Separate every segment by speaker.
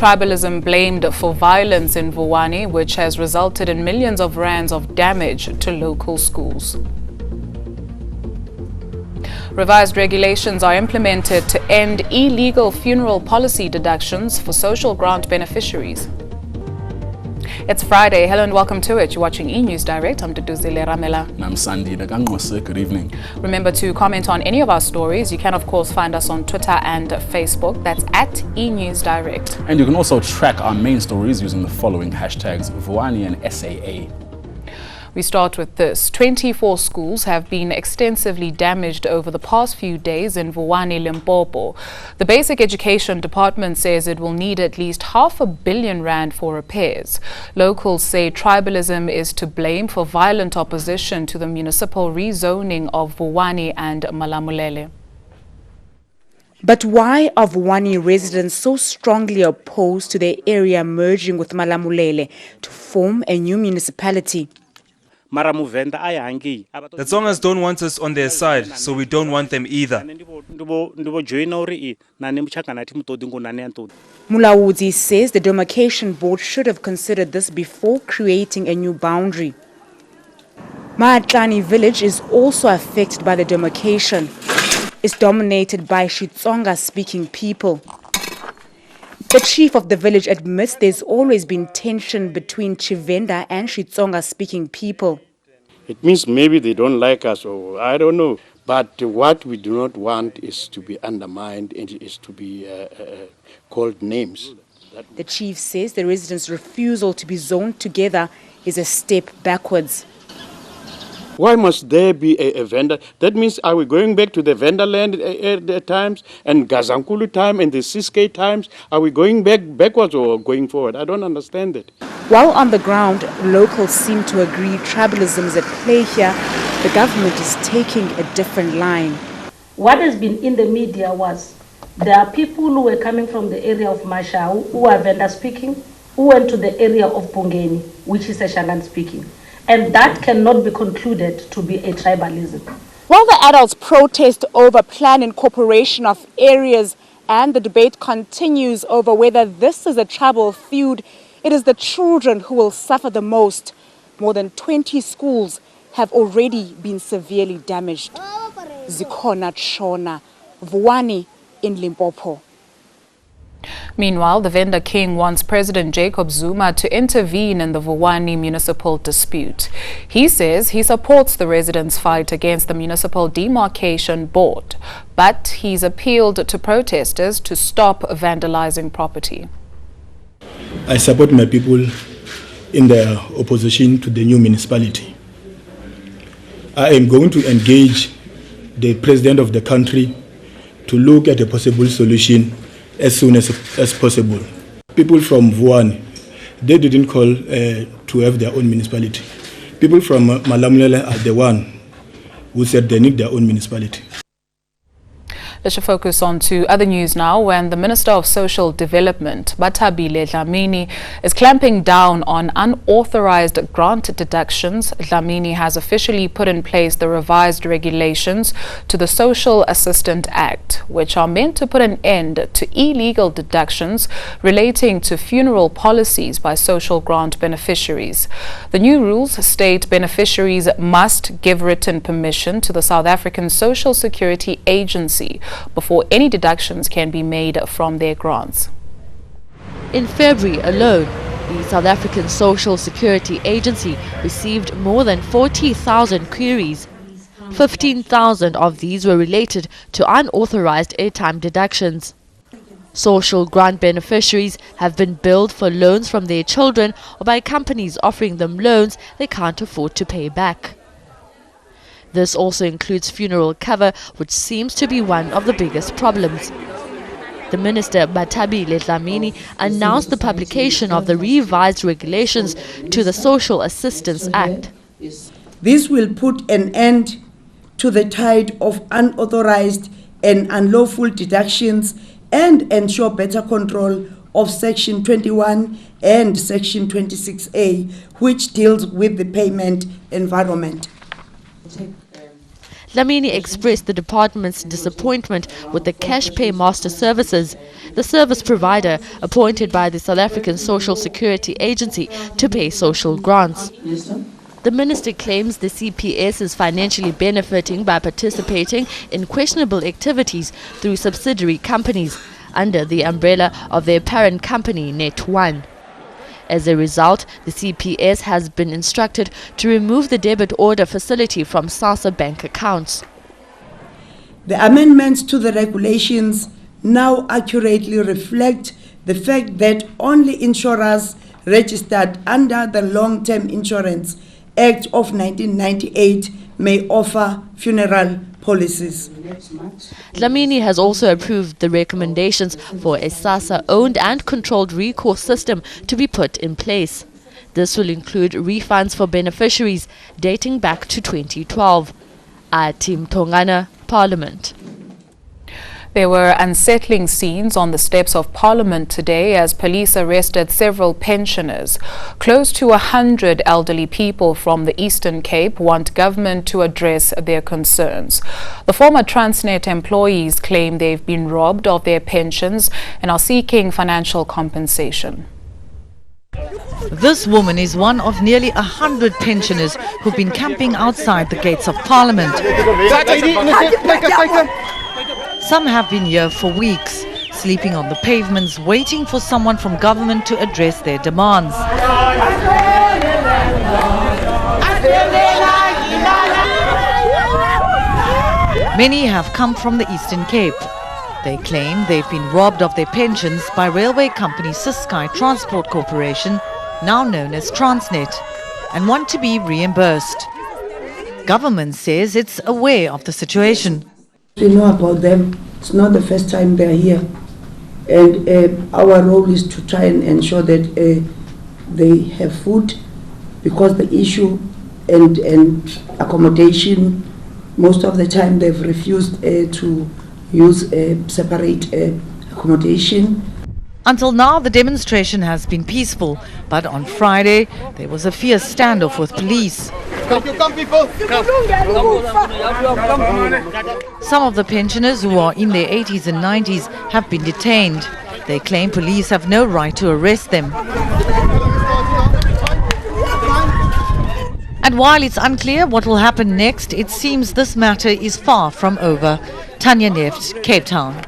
Speaker 1: tribalism blamed for violence in Vuwani, which has resulted in millions of rands of damage to local schools. Revised regulations are implemented to end illegal funeral policy deductions for social grant beneficiaries. It's Friday. Hello and welcome to it. You're watching eNews Direct. I'm Duduzile Ramela.
Speaker 2: I'm Sandy Nagangwase. Good evening.
Speaker 1: Remember to comment on any of our stories. You can, of course, find us on Twitter and Facebook. That's at eNews Direct.
Speaker 2: And you can also track our main stories using the following hashtags: Vuwani and SAA.
Speaker 1: We start with this. 24 schools have been extensively damaged over the past few days in Vuwani, Limpopo. The Basic Education Department says it will need at least R500 million for repairs. Locals say tribalism is to blame for violent opposition to the municipal rezoning of Vuwani and Malamulele.
Speaker 3: But why are Vuwani residents so strongly opposed to their area merging with Malamulele to form a new municipality?
Speaker 4: The
Speaker 5: Tsongas don't want us on their side, so we don't want them either.
Speaker 3: Mulawudzi says the demarcation board should have considered this before creating a new boundary. Maatlani village is also affected by the demarcation. It's dominated by Xitsonga-speaking people. The chief of the village admits there's always been tension between Chivenda and Xitsonga-speaking people.
Speaker 4: It means maybe they don't like us, or I don't know. But what we do not want is to be undermined and is to be called names.
Speaker 3: The chief says the residents' refusal to be zoned together is a step backwards.
Speaker 4: Why must there be a vendor? That means, are we going back to the vendor land times and Gazankulu time and the Siskay times? Are we going backwards or going forward? I don't understand it.
Speaker 3: While on the ground, locals seem to agree tribalism is at play here. The government is taking a different line.
Speaker 6: What has been in the media was there are people who were coming from the area of Mashau who are vendor speaking, who went to the area of Bongeni, which is a Shangan speaking. And that cannot be concluded to be a tribalism.
Speaker 3: While the adults protest over planned incorporation of areas and the debate continues over whether this is a tribal feud, it is the children who will suffer the most. More than 20 schools have already been severely damaged. Zikhona Shona, Vuwani in Limpopo.
Speaker 1: Meanwhile, the vendor king wants President Jacob Zuma to intervene in the Vuwani municipal dispute. He says he supports the residents' fight against the municipal demarcation board, but he's appealed to protesters to stop vandalizing property.
Speaker 7: I support my people in their opposition to the new municipality. I am going to engage the president of the country to look at a possible solution as soon as possible. People from Vuwani, they didn't call to have their own municipality. People from Malamulele are the one who said they need their own municipality.
Speaker 1: Let's focus on to other news now, when the Minister of Social Development, Batabile Dlamini, is clamping down on unauthorized grant deductions. Dlamini has officially put in place the revised regulations to the Social Assistance Act, which are meant to put an end to illegal deductions relating to funeral policies by social grant beneficiaries. The new rules state beneficiaries must give written permission to the South African Social Security Agency before any deductions can be made from their grants.
Speaker 8: In February alone, the South African Social Security Agency received more than 40,000 queries. 15,000 of these were related to unauthorized airtime deductions. Social grant beneficiaries have been billed for loans from their children or by companies offering them loans they can't afford to pay back. This also includes funeral cover, which seems to be one of the biggest problems. The Minister, Batabile Dlamini, announced the publication of the revised regulations to the Social Assistance Act.
Speaker 9: This will put an end to the tide of unauthorized and unlawful deductions and ensure better control of Section 21 and Section 26A, which deals with the payment environment.
Speaker 8: Dlamini expressed the department's disappointment with the cash pay master services, the service provider appointed by the South African Social Security Agency to pay social grants. The minister claims the CPS is financially benefiting by participating in questionable activities through subsidiary companies under the umbrella of their parent company, Net1. As a result, the CPS has been instructed to remove the debit order facility from SASSA bank accounts.
Speaker 9: The amendments to the regulations now accurately reflect the fact that only insurers registered under the Long-Term Insurance Act of 1998 may offer funeral policies.
Speaker 8: Dlamini has also approved the recommendations for a SASSA-owned and controlled recourse system to be put in place. This will include refunds for beneficiaries dating back to 2012. Atim Tongana, Parliament.
Speaker 1: There were unsettling scenes on the steps of Parliament today as police arrested several pensioners. Close to 100 elderly people from the Eastern Cape want government to address their concerns. The former Transnet employees claim they've been robbed of their pensions and are seeking financial compensation.
Speaker 10: This woman is one of nearly 100 pensioners who've been camping outside the gates of Parliament. Some have been here for weeks, sleeping on the pavements, waiting for someone from government to address their demands. Many have come from the Eastern Cape. They claim they've been robbed of their pensions by railway company Siskai Transport Corporation, now known as Transnet, and want to be reimbursed. Government says it's aware of the situation.
Speaker 9: We know about them. It's not the first time they're here. And our role is to try and ensure that they have food, because the issue and accommodation, most of the time they've refused to use separate accommodation.
Speaker 10: Until now, the demonstration has been peaceful, but on Friday there was a fierce standoff with police.
Speaker 11: Come people!
Speaker 10: Some of the pensioners who are in their 80s and 90s have been detained. They claim police have no right to arrest them. And while it's unclear what will happen next, it seems this matter is far from over. Tanya Neft, Cape Town.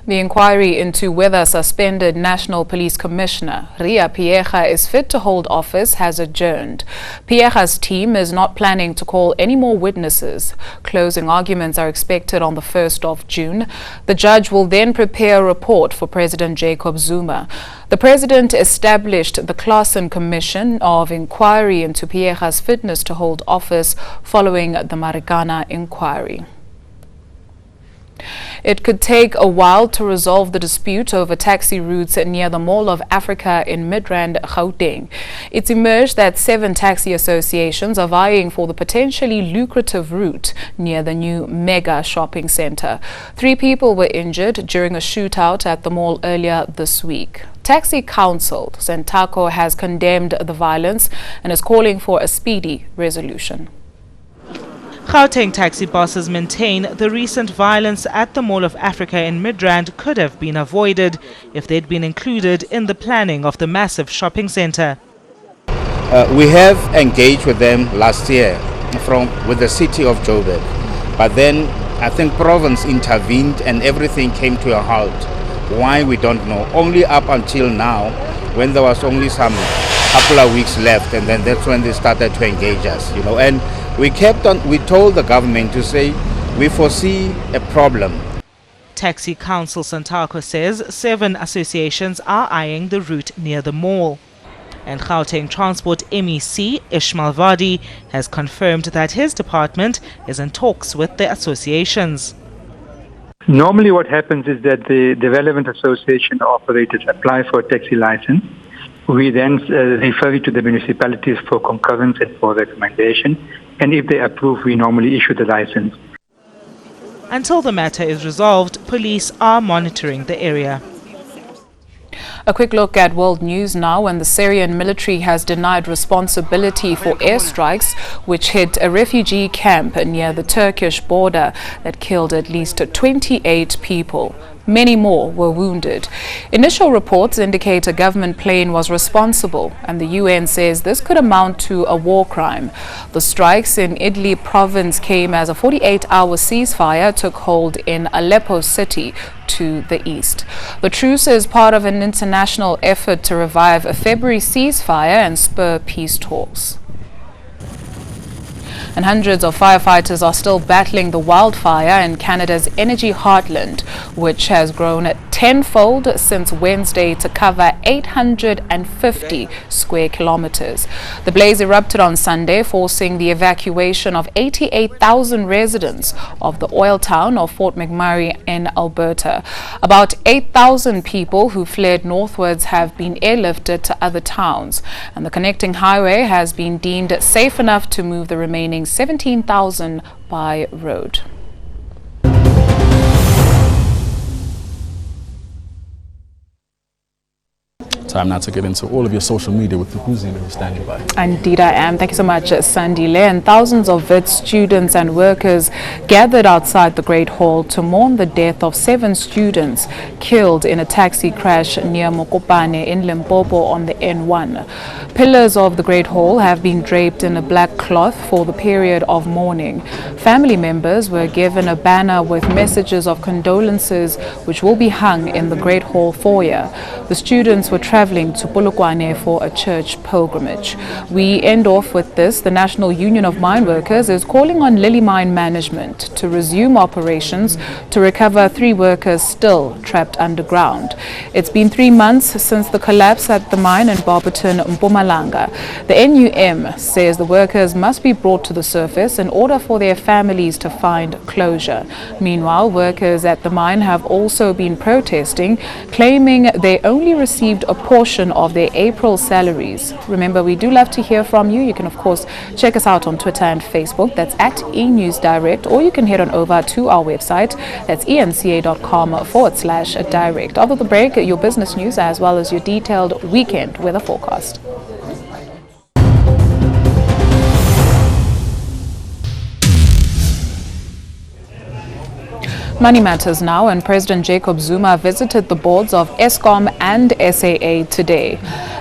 Speaker 1: The inquiry into whether suspended National Police Commissioner Ria Pieja is fit to hold office has adjourned. Pieja's team is not planning to call any more witnesses. Closing arguments are expected on the 1st of June. The judge will then prepare a report for President Jacob Zuma. The president established the Claassen Commission of Inquiry into Pieja's fitness to hold office following the Marikana inquiry. It could take a while to resolve the dispute over taxi routes near the Mall of Africa in Midrand, Gauteng. It's emerged that 7 taxi associations are vying for the potentially lucrative route near the new mega shopping center. 3 people were injured during a shootout at the mall earlier this week. Taxi Council, Sentako, has condemned the violence and is calling for a speedy resolution.
Speaker 12: Gauteng taxi bosses maintain the recent violence at the Mall of Africa in Midrand could have been avoided if they'd been included in the planning of the massive shopping centre.
Speaker 13: We have engaged with them last year with the city of Joburg, but then I think province intervened and everything came to a halt. Why, we don't know. Only up until now, when there was only some couple of weeks left, and then that's when they started to engage us, and we told the government to say we foresee a problem.
Speaker 12: Taxi Council Santako says 7 associations are eyeing the route near the mall. And Gauteng Transport MEC Ishmael Vadi has confirmed that his department is in talks with the associations.
Speaker 14: Normally what happens is that the relevant association operators apply for a taxi license. We then refer it to the municipalities for concurrence and for recommendation. And if they approve, we normally issue the license.
Speaker 12: Until the matter is resolved, police are monitoring the area.
Speaker 1: A quick look at world news now, when the Syrian military has denied responsibility for airstrikes which hit a refugee camp near the Turkish border that killed at least 28 people. Many more were wounded. Initial reports indicate a government plane was responsible, and the UN says this could amount to a war crime. The strikes in Idlib province came as a 48-hour ceasefire took hold in Aleppo city to the east. The truce is part of an international effort to revive a February ceasefire and spur peace talks. And hundreds of firefighters are still battling the wildfire in Canada's energy heartland, which has grown tenfold since Wednesday to cover 850 square kilometers. The blaze erupted on Sunday, forcing the evacuation of 88,000 residents of the oil town of Fort McMurray in Alberta. About 8,000 people who fled northwards have been airlifted to other towns, and the connecting highway has been deemed safe enough to move the remaining 17,000 by road.
Speaker 2: Time now to get into all of your social media with Vuwani who's standing by.
Speaker 1: Indeed I am. Thank you so much, Sandile. And thousands of Wits students and workers gathered outside the Great Hall to mourn the death of 7 students killed in a taxi crash near Mokopane in Limpopo on the N1. Pillars of the Great Hall have been draped in a black cloth for the period of mourning. Family members were given a banner with messages of condolences which will be hung in the Great Hall foyer. The students were traveling to Polokwane for a church pilgrimage. We end off with this. The National Union of Mine Workers is calling on Lily Mine management to resume operations to recover 3 workers still trapped underground. It's been 3 months since the collapse at the mine in Barberton, Mpumalanga. The NUM says the workers must be brought to the surface in order for their families to find closure. Meanwhile, workers at the mine have also been protesting, claiming they only received a portion of their April salaries. Remember, we do love to hear from you. You can, of course, check us out on Twitter and Facebook. That's at eNews Direct, or you can head on over to our website. That's enca.com/direct. After the break, your business news as well as your detailed weekend weather forecast. Money matters now, and President Jacob Zuma visited the boards of Eskom and SAA today.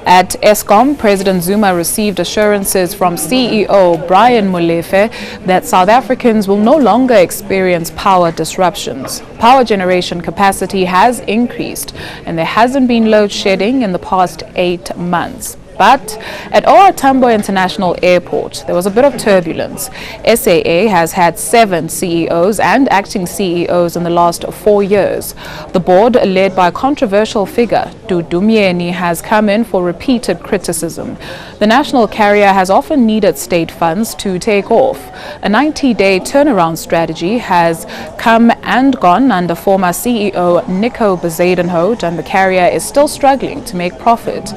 Speaker 1: At Eskom, President Zuma received assurances from CEO Brian Molefe that South Africans will no longer experience power disruptions. Power generation capacity has increased, and there hasn't been load shedding in the past 8 months. But at OR Tambo International Airport, there was a bit of turbulence. SAA has had 7 CEOs and acting CEOs in the last 4 years. The board, led by a controversial figure, Dudumieni, has come in for repeated criticism. The national carrier has often needed state funds to take off. A 90-day turnaround strategy has come and gone under former CEO Nico Bezuidenhout, and the carrier is still struggling to make profit.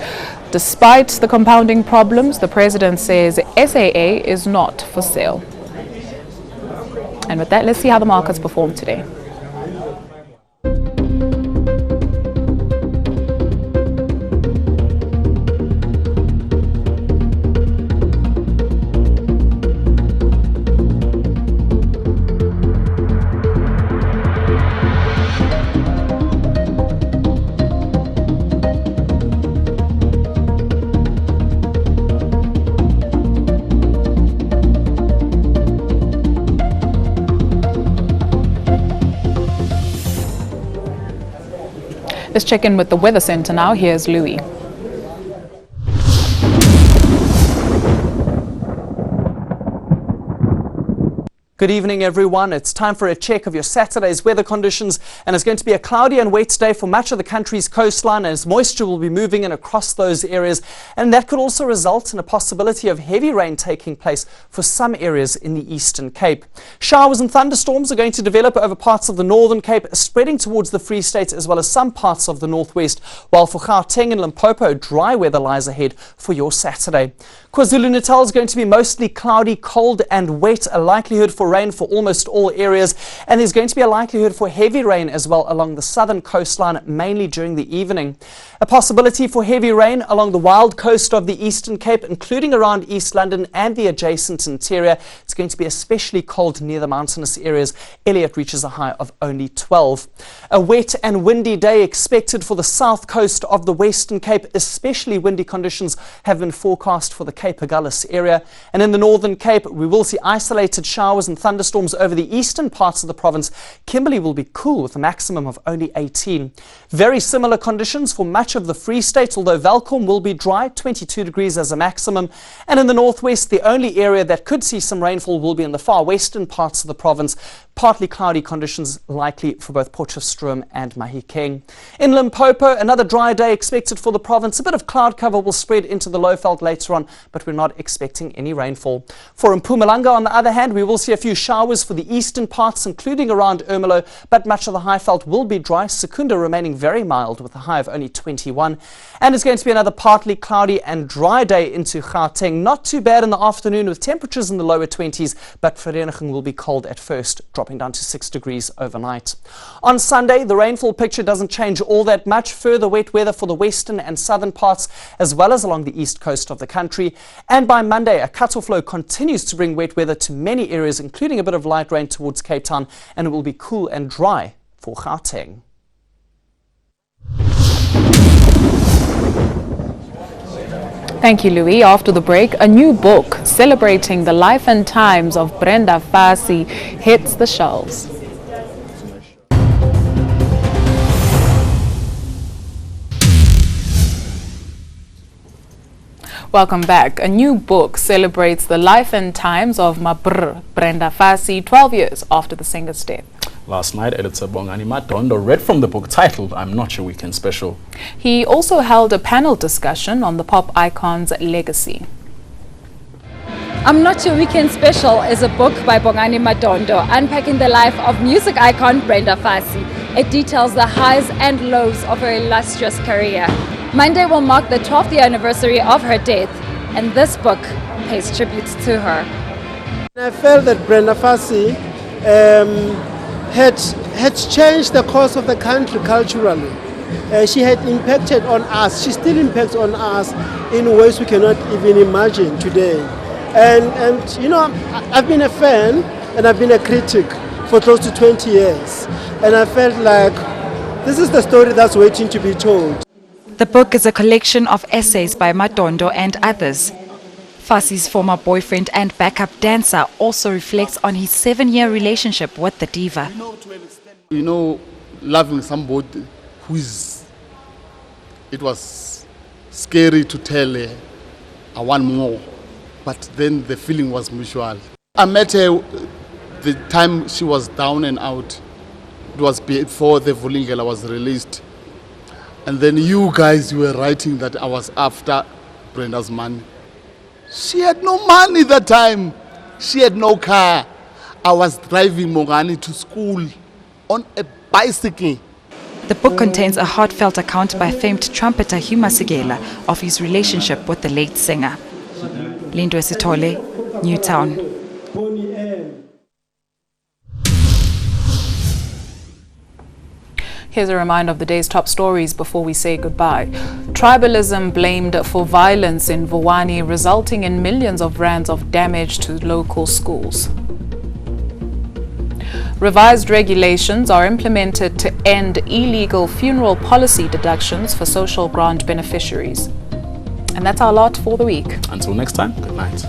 Speaker 1: Despite the compounding problems, the president says SAA is not for sale. And with that, let's see how the markets perform today. Let's check in with the Weather Center now. Here's Louis.
Speaker 11: Good evening, everyone. It's time for a check of your Saturday's weather conditions, and it's going to be a cloudy and wet day for much of the country's coastline, as moisture will be moving in across those areas, and that could also result in a possibility of heavy rain taking place for some areas in the Eastern Cape. Showers and thunderstorms are going to develop over parts of the Northern Cape, spreading towards the Free State as well as some parts of the Northwest, while for Gauteng and Limpopo, dry weather lies ahead for your Saturday. KwaZulu-Natal is going to be mostly cloudy, cold and wet, a likelihood for for rain for almost all areas, and there's going to be a likelihood for heavy rain as well along the southern coastline, mainly during the evening. A possibility for heavy rain along the wild coast of the Eastern Cape, including around East London and the adjacent interior. It's going to be especially cold near the mountainous areas. Elliot reaches a high of only 12. A wet and windy day expected for the south coast of the Western Cape. Especially windy conditions have been forecast for the Cape Agulhas area. And in the Northern Cape, we will see isolated showers and thunderstorms over the eastern parts of the province. Kimberley will be cool with a maximum of only 18. Very similar conditions for much of the Free State, although Velkom will be dry, 22 degrees as a maximum. And in the northwest, the only area that could see some rainfall will be in the far western parts of the province. Partly cloudy conditions likely for both Potchefstroom and Mahikeng. In Limpopo, another dry day expected for the province. A bit of cloud cover will spread into the Lowveld later on, but we're not expecting any rainfall. For Mpumalanga, on the other hand, we will see a few showers for the eastern parts, including around Ermelo, but much of the Highveld will be dry. Secunda remaining very mild with a high of only 21. And it's going to be another partly cloudy and dry day into Gauteng. Not too bad in the afternoon with temperatures in the lower 20s, but Vereniging will be cold at first, dropping down to 6 degrees overnight. On Sunday, the rainfall picture doesn't change all that much. Further wet weather for the western and southern parts, as well as along the east coast of the country. And by Monday, a cut-off low continues to bring wet weather to many areas, including a bit of light rain towards Cape Town, and it will be cool and dry for Gauteng.
Speaker 1: Thank you, Louis. After the break, a new book celebrating the life and times of Brenda Fassie hits the shelves. Welcome back. A new book celebrates the life and times of Brenda Fassie 12 years after the singer's death.
Speaker 2: Last night, editor Vuwani Madondo read from the book titled I'm Not Your Weekend Special.
Speaker 1: He also held a panel discussion on the pop icon's legacy.
Speaker 15: I'm Not Your Weekend Special is a book by Vuwani Madondo unpacking the life of music icon Brenda Fassie. It details the highs and lows of her illustrious career. Monday will mark the 12th year anniversary of her death, and this book pays tribute to her.
Speaker 16: I felt that Brenda Fassie had changed the course of the country culturally. She had impacted on us. She still impacts on us in ways we cannot even imagine today. And you know, I've been a fan and I've been a critic for close to 20 years. And I felt like this is the story that's waiting to be told.
Speaker 17: The book is a collection of essays by Madondo and others. Fassie's former boyfriend and backup dancer also reflects on his 7-year relationship with the diva.
Speaker 18: You know, loving somebody it was scary to tell her, I want more, but then the feeling was mutual. I met her the time she was down and out. It was before the Vulingela was released. And then you guys were writing that I was after Brenda's money. She had no money that time. She had no car. I was driving Mogani to school on a bicycle.
Speaker 17: The book contains a heartfelt account by famed trumpeter Hugh Masekela of his relationship with the late singer. Lindo Sitole, Newtown.
Speaker 1: Here's a reminder of the day's top stories before we say goodbye. Tribalism blamed for violence in Vuwani, resulting in millions of rands of damage to local schools. Revised regulations are implemented to end illegal funeral policy deductions for social grant beneficiaries. And that's our lot for the week.
Speaker 2: Until next time, good night.